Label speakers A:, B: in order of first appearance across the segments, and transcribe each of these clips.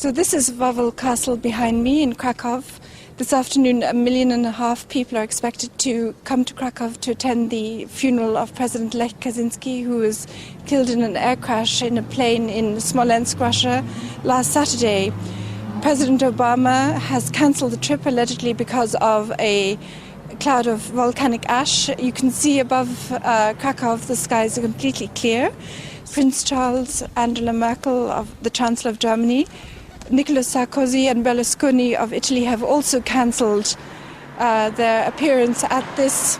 A: So this is Wawel Castle behind me in Krakow. This afternoon, 1.5 million people are expected to come to Krakow to attend the funeral of President Lech Kaczynski, who was killed in an air crash in a plane in Smoleńsk, Russia, last Saturday. President Obama has cancelled the trip allegedly because of a cloud of volcanic ash. You can see above Krakow the skies are completely clear. Prince Charles, Angela Merkel, the Chancellor of Germany, Nicolas Sarkozy and Berlusconi of Italy have also cancelled their appearance at this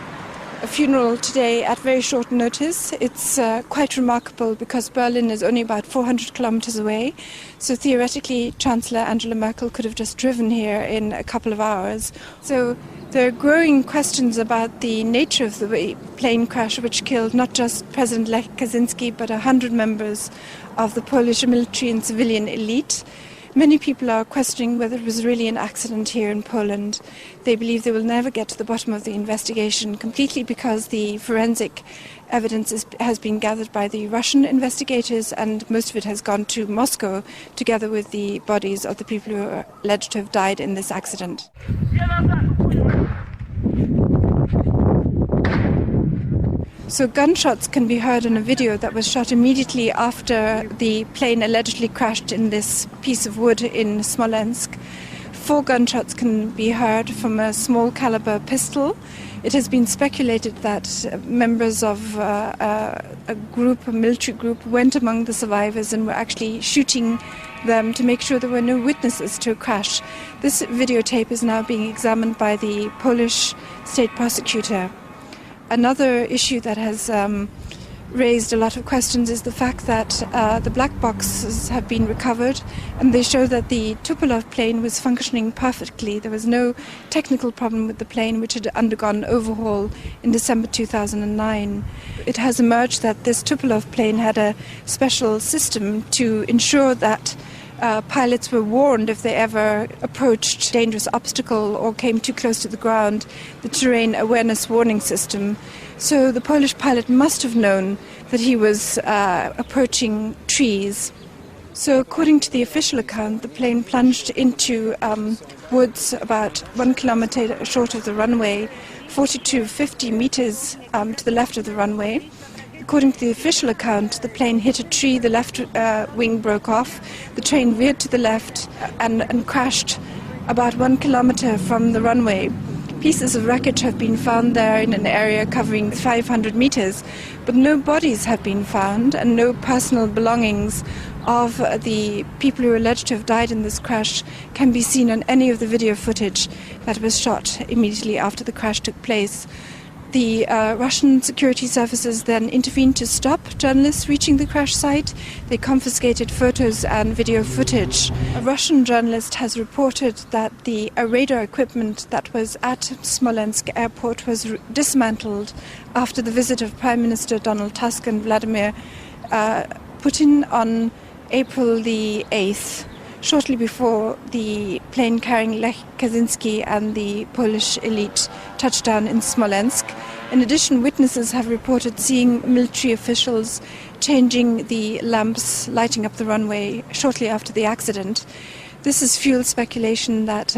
A: funeral today at very short notice. It's quite remarkable because Berlin is only about 400 kilometers away. So theoretically, Chancellor Angela Merkel could have just driven here in a couple of hours. So there are growing questions about the nature of the plane crash which killed not just President Lech Kaczynski but 100 members of the Polish military and civilian elite. Many people are questioning whether it was really an accident here in Poland. They believe they will never get to the bottom of the investigation completely because the forensic evidence has been gathered by the Russian investigators and most of it has gone to Moscow together with the bodies of the people who are alleged to have died in this accident. So gunshots can be heard in a video that was shot immediately after the plane allegedly crashed in this piece of wood in Smolensk. 4 gunshots can be heard from a small caliber pistol. It has been speculated that members of a military group, went among the survivors and were actually shooting them to make sure there were no witnesses to a crash. This videotape is now being examined by the Polish state prosecutor. Another issue that has raised a lot of questions is the fact that the black boxes have been recovered and they show that the Tupolev plane was functioning perfectly. There was no technical problem with the plane, which had undergone overhaul in December 2009. It has emerged that this Tupolev plane had a special system to ensure that pilots were warned if they ever approached a dangerous obstacle or came too close to the ground, the terrain awareness warning system. So the Polish pilot must have known that he was approaching trees. So according to the official account, the plane plunged into woods about 1 kilometer short of the runway, 40 to 50 meters to the left of the runway. According to the official account, the plane hit a tree, the left wing broke off, the train veered to the left and crashed about 1 kilometer from the runway. Pieces of wreckage have been found there in an area covering 500 meters, but no bodies have been found and no personal belongings of the people who are alleged to have died in this crash can be seen on any of the video footage that was shot immediately after the crash took place. The Russian security services then intervened to stop journalists reaching the crash site. They confiscated photos and video footage. A Russian journalist has reported that the radar equipment that was at Smolensk airport was dismantled after the visit of Prime Minister Donald Tusk and Vladimir Putin on April the 8th. Shortly before the plane carrying Lech Kaczynski and the Polish elite touched down in Smolensk. In addition, witnesses have reported seeing military officials changing the lamps lighting up the runway shortly after the accident. This has fueled speculation that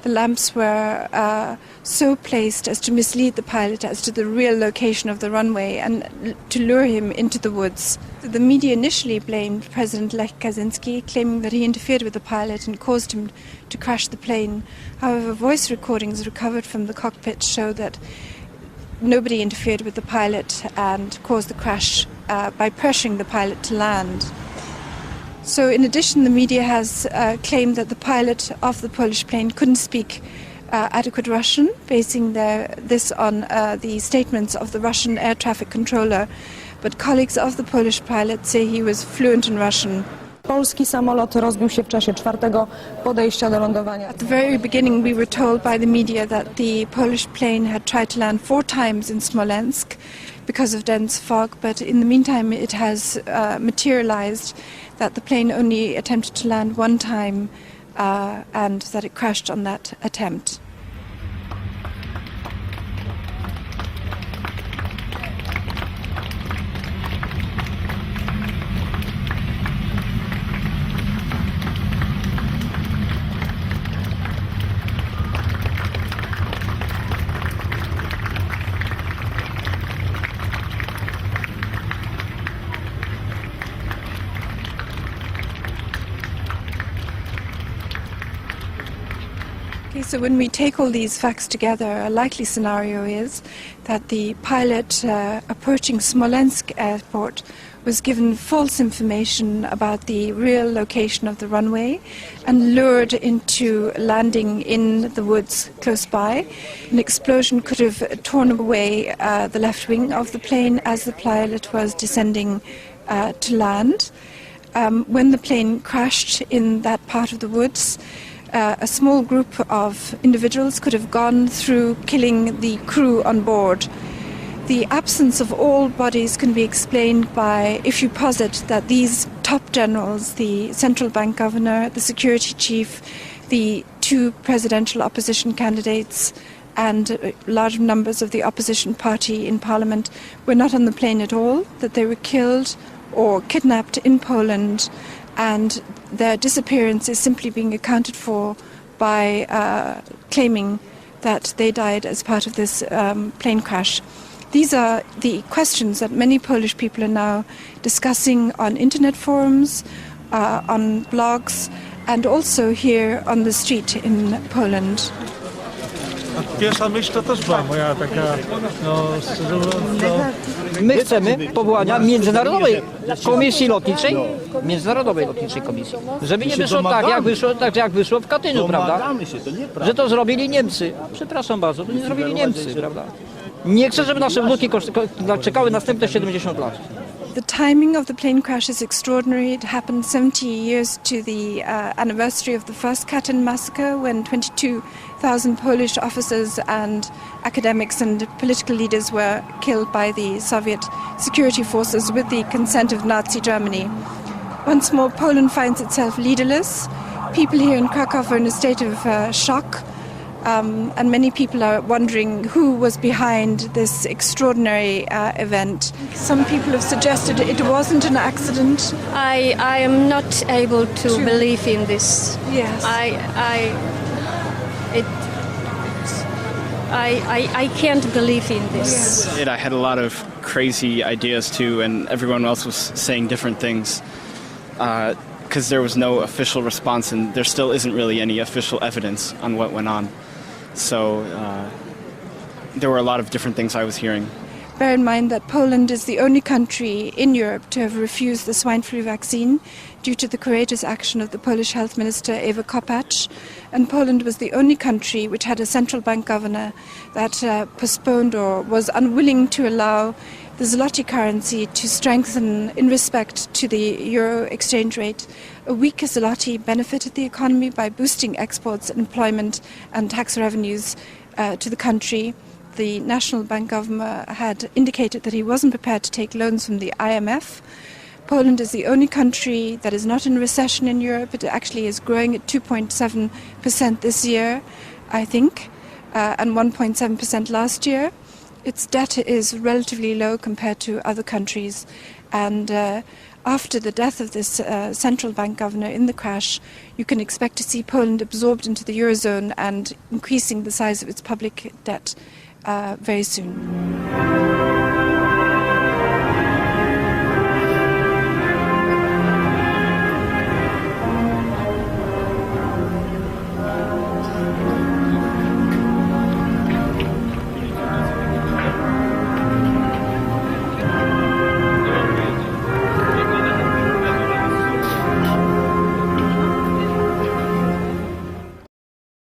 A: the lamps were so placed as to mislead the pilot as to the real location of the runway and to lure him into the woods. The media initially blamed President Lech Kaczynski, claiming that he interfered with the pilot and caused him to crash the plane. However, voice recordings recovered from the cockpit show that nobody interfered with the pilot and caused the crash by pressuring the pilot to land. So in addition, the media has claimed that the pilot of the Polish plane couldn't speak adequate Russian, basing this on the statements of the Russian air traffic controller. But colleagues of the Polish pilot say he was fluent in Russian.
B: Polski samolot rozbił się w czasie 4. podejścia do lądowania.
A: At the very beginning we were told by the media that the Polish plane had tried to land 4 times in Smolensk because of dense fog, but in the meantime it has materialized that the plane only attempted to land 1 time and that it crashed on that attempt. So when we take all these facts together, a likely scenario is that the pilot approaching Smoleńsk airport was given false information about the real location of the runway and lured into landing in the woods close by. An explosion could have torn away the left wing of the plane as the pilot was descending to land. When the plane crashed in that part of the woods, a small group of individuals could have gone through, killing the crew on board. The absence of all bodies can be explained by, if you posit that these top generals, the central bank governor, the security chief, the two presidential opposition candidates, and large numbers of the opposition party in parliament were not on the plane at all, that they were killed or kidnapped in Poland, and their disappearance is simply being accounted for by claiming that they died as part of this plane crash. These are the questions that many Polish people are now discussing on internet forums, on blogs, and also here on the street in Poland.
C: Pierwsza myśl to też była moja taka, szczerze mówiąc,
D: My chcemy powołania międzynarodowej komisji lotniczej, komisji, żeby nie wyszło tak jak wyszło w Katyniu, prawda? Że to zrobili Niemcy. Przepraszam bardzo, to nie zrobili Niemcy, prawda? Nie chcę, żeby nasze wnuki czekały następne 70 lat.
A: The timing of the plane crash is extraordinary. It happened 70 years to the anniversary of the first Katyn massacre, when 22,000 Polish officers and academics and political leaders were killed by the Soviet security forces with the consent of Nazi Germany. Once more, Poland finds itself leaderless. People here in Krakow are in a state of shock. And many people are wondering who was behind this extraordinary event. Some people have suggested it wasn't an accident.
E: I am not able to believe in this.
A: Yes.
E: I can't believe in this.
A: Yes.
F: I had a lot of crazy ideas too, and everyone else was saying different things. Because there was no official response, and there still isn't really any official evidence on what went on. So there were a lot of different things I was hearing.
A: Bear in mind that Poland is the only country in Europe to have refused the swine flu vaccine due to the courageous action of the Polish health minister Ewa Kopacz. And Poland was the only country which had a central bank governor that postponed or was unwilling to allow the zloty currency to strengthen in respect to the euro exchange rate. A weaker zloty benefited the economy by boosting exports, employment and tax revenues to the country. The National Bank governor had indicated that he wasn't prepared to take loans from the IMF. Poland is the only country that is not in recession in Europe. It actually is growing at 2.7% this year, I think, and 1.7% last year. Its debt is relatively low compared to other countries, and after the death of this central bank governor in the crash, you can expect to see Poland absorbed into the Eurozone and increasing the size of its public debt very soon.